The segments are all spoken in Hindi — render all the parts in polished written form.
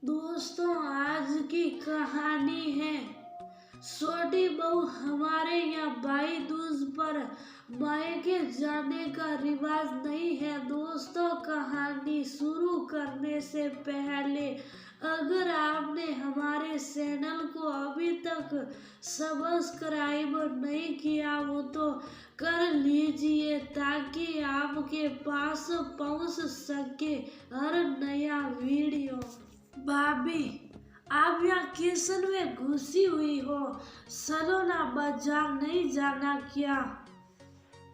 दोस्तों, आज की कहानी है छोटी बहू। हमारे यहाँ भाई दूज पर मायके जाने का रिवाज नहीं है। दोस्तों, कहानी शुरू करने से पहले अगर आपने हमारे चैनल को अभी तक सब्सक्राइब नहीं किया हो तो कर लीजिए ताकि आपके पास पहुंच सके हर नया वीडियो। भाभी, आप यहाँ किचन में घुसी हुई हो, चलो ना बाजार नहीं जाना क्या?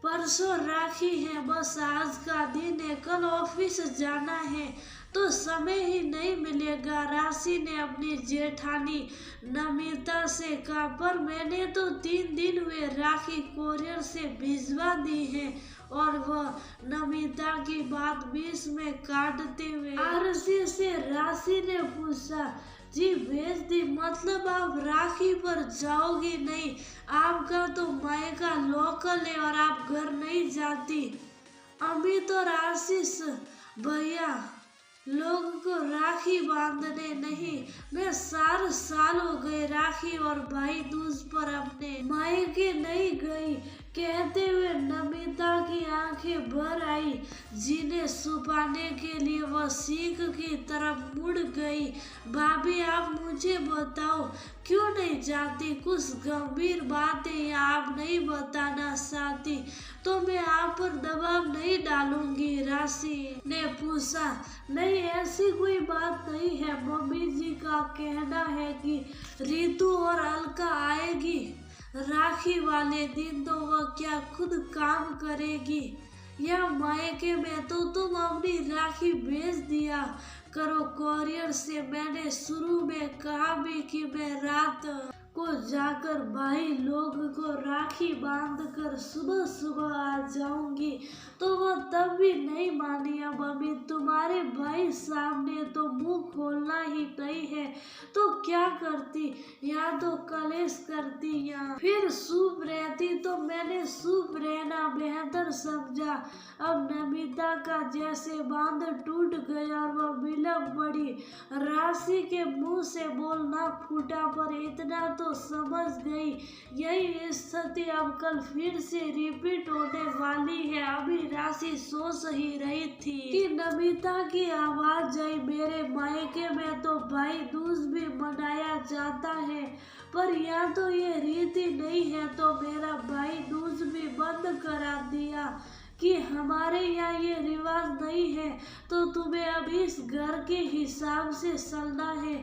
परसों राखी है, बस आज का दिन है, कल ऑफिस जाना है तो समय ही नहीं मिलेगा। राशि ने अपनी जेठानी नमिता से कहा, पर मैंने तो 3 दिन हुए राखी कोरियर से भिजवा दी है। और वह नमिता की बात बीच में काटते हुए आरसी से राशि ने पूछा, जी भेज दी, मतलब आप राखी पर जाओगी नहीं? आपका तो मायका लोकल है और आप घर नहीं जाती। अमित और आशीष भैया लोगों को राखी बांधने नहीं, मैं 4 साल हो गए राखी और भाई दूज पर अपने मायके नहीं गई। कहते हुए नमिता की आंखें भर आई। जिन्हें छुपाने के लिए वह सीख की तरफ मुड़ गई। भाभी, आप मुझे बताओ क्यों नहीं जाती? कुछ गंभीर बातें आप नहीं बताना चाहती तो मैं आप पर दबाव नहीं डालूंगी, राशि ने पूछा। नहीं, ऐसी कोई बात नहीं है। मम्मी जी का कहना है कि रितु और अलका आएगी राखी वाले दिन, तो वह क्या खुद काम करेगी या मायके में तो तुम अपनी राखी भेज दिया करो कोरियर से। मैंने शुरू में कहा भी कि मैं रात को जाकर भाई लोग को राखी बांधकर सुबह सुबह आ जाऊंगी, तो वो तब भी नहीं मानी। अब अभी तुम्हारे भाई सामने तो मुंह खोलना ही नहीं है तो क्या करती? या तो कलेश करती या फिर चुप रहती। तो मैंने चुप रहना बेहतर समझा। अब नमिता का जैसे बांध टूट गया और वह बिलख पड़ी। राशि के मुंह से बोलना फूटा, पर इतना तो समझ गई यही स्थिति अब कल फिर से रिपीट होने वाली है। अभी राशि सोच ही रही थी कि नमिता की आवाज आई, मेरे मायके में तो भाई दूज भी मनाया जाता है, पर यहाँ तो ये रीति नहीं है, तो मेरा भाई दूज भी बंद करा दिया कि हमारे यहाँ ये रिवाज नहीं है, तो तुम्हें अब इस घर के हिसाब से चलना है।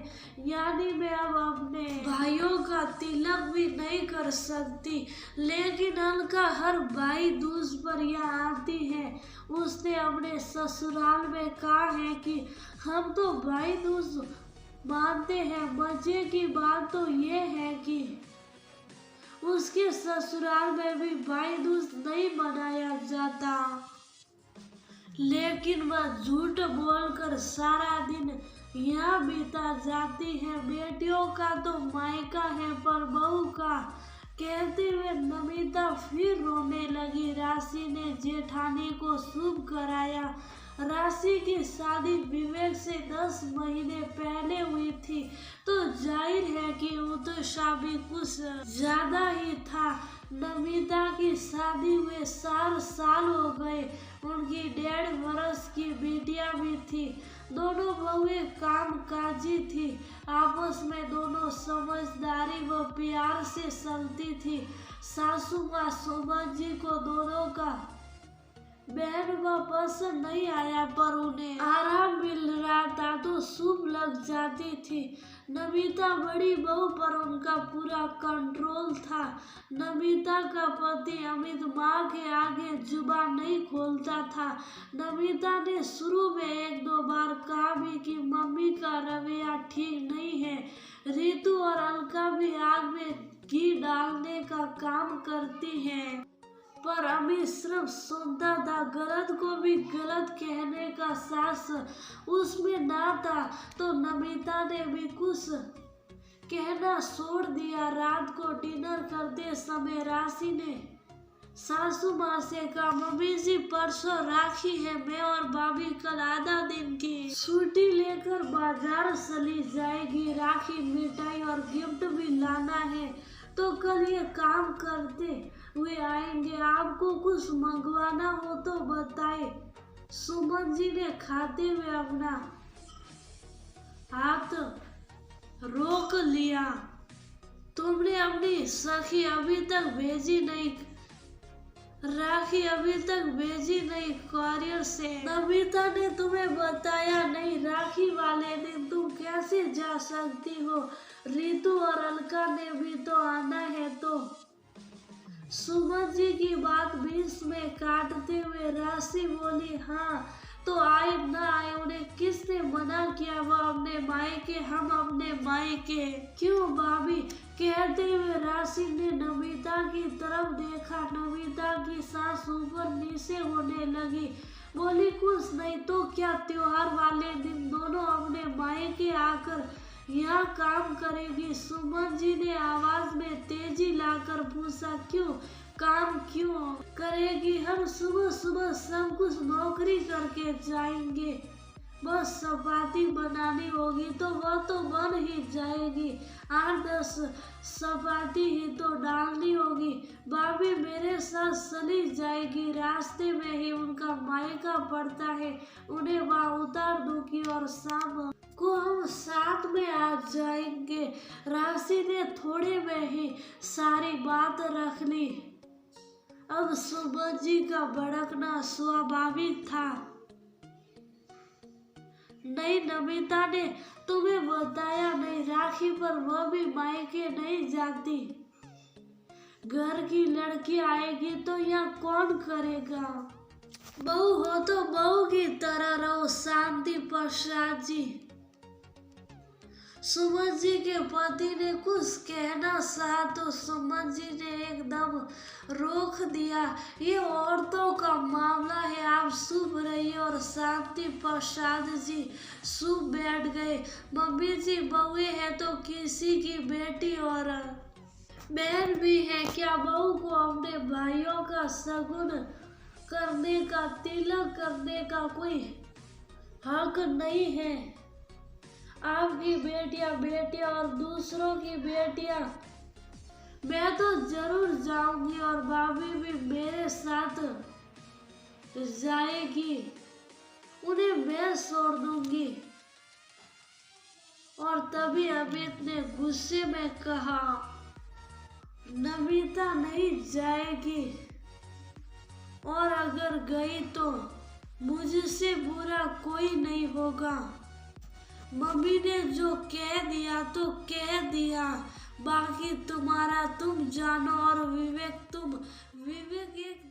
यानी मैं अब अपने भाइयों का तिलक भी नहीं कर सकती। लेकिन अलका हर भाई दूज पर यहाँ आती है। उसने अपने ससुराल में कहा है कि हम तो भाई दूज मानते हैं। मजे की बात तो ये है कि उसके ससुराल में भी भाई दूज नहीं मनाया जाता, लेकिन वह झूठ बोलकर सारा दिन यहाँ बिता जाती है। बेटियों का तो मायका है पर बहू का, कहते हुए नमिता फिर रोने लगी। राशि ने जेठानी को शुभ कराया। राशि की शादी विवेक से 10 महीने पहले हुई थी, तो जाहिर है कि उत्साह भी कुछ ज्यादा ही था। नमिता की शादी हुए 4 साल हो गए। उनकी 1.5 वर्ष की बेटियां भी थी। दोनों बहुएं कामकाजी थी। आपस में दोनों समझदारी व प्यार से चलती थी। सासू माँ सुमन जी को दोनों का बहन व पसंद नहीं आया, पर उन्हें आराम मिल रहा था तो शुभ लग जाती थी। नमिता बड़ी बहू पर उनका पूरा कंट्रोल था। नमिता का पति अमित माँ के आगे जुबान नहीं खोलता था। नमिता ने शुरू में 1-2 बार कहा भी कि मम्मी का रवैया ठीक नहीं है। रितु और अलका भी आग में घी डालने का काम करती हैं, पर अमित सिर्फ सुनता था। गलत को भी गलत कहने का साहस उसमें ना था, तो नमिता ने भी कुछ कहना छोड़ दिया। रात को डिनर करते समय राशि ने सासू माँ से कहा, मम्मी जी परसों राखी है, मैं और भाभी कल आधा दिन की छुट्टी लेकर बाजार चली जाएगी। राखी, मिठाई और गिफ्ट भी लाना है, तो कल ये काम करते हुए आएंगे। आपको कुछ मंगवाना हो तो बताए। सुमन जी ने खाते हुए अपना हाथ रोक लिया। तुमने अपनी सखी अभी तक भेजी नहीं, राखी अभी तक भेजी नहीं कॉरियर से। नमिता ने तुम्हें बताया नहीं, राखी वाले दिन तुम कैसे जा सकती हो? रितु और अलका ने भी तो आना है। तो सुमन जी की बात बीच में काटते हुए राशि बोली, हाँ तो आए ना आए, उन्हें किसने मना किया? वो अपने मायके, हम अपने मायके। क्यों भाभी? कहते हुए राशि ने नमिता की तरफ देखा। नमिता की सांस ऊपर नीचे होने लगी। बोली, कुछ नहीं तो क्या, त्योहार वाले दिन दोनों अपने मायके आकर यहाँ काम करेगी। सुमन जी ने आवाज में तेजी लाकर पूछा, क्यों काम क्यों करेगी? हम सुबह सुबह सब कुछ नौकरी करके जाएंगे, बस चपाती बनानी होगी तो वह तो बन ही जाएगी। 8-10 चपाती ही तो डालनी होगी। भाभी मेरे साथ चली जाएगी, रास्ते में ही उनका मायका पड़ता है, उन्हें वहाँ उतार दूंगी और शाम को हम साथ में आ जाएंगे। राशि ने थोड़े में ही सारी बात रख ली। अब सुमन जी का भड़कना स्वाभाविक था। नहीं, नमिता ने तुम्हें बताया नहीं, राखी पर वह भी मायके नहीं जाती। घर की लड़की आएगी तो यहाँ कौन करेगा? बहू हो तो बहू की तरह रहो। शांति प्रसाद जी, सुमन जी के पति ने कुछ कहना चाहा तो सुमन जी ने एकदम रोक दिया। ये औरतों का मामला है, आप चुप रहिए। और शांति प्रसाद जी चुप बैठ गए। मम्मी जी, बहुएं हैं तो किसी की बेटी और बहन भी है क्या? बहू को अपने भाइयों का शगुन करने का, तिलक करने का कोई हक नहीं है? आपकी बेटियां और दूसरों की बेटियां, मैं तो जरूर जाऊंगी और भाभी भी मेरे साथ जाएगी, उन्हें मैं छोड़ दूंगी। और तभी अमित ने गुस्से में कहा, नमिता नहीं जाएगी, और अगर गई तो मुझसे बुरा कोई नहीं होगा। मम्मी ने जो कह दिया तो कह दिया, बाकी तुम्हारा तुम जानो। और विवेक एक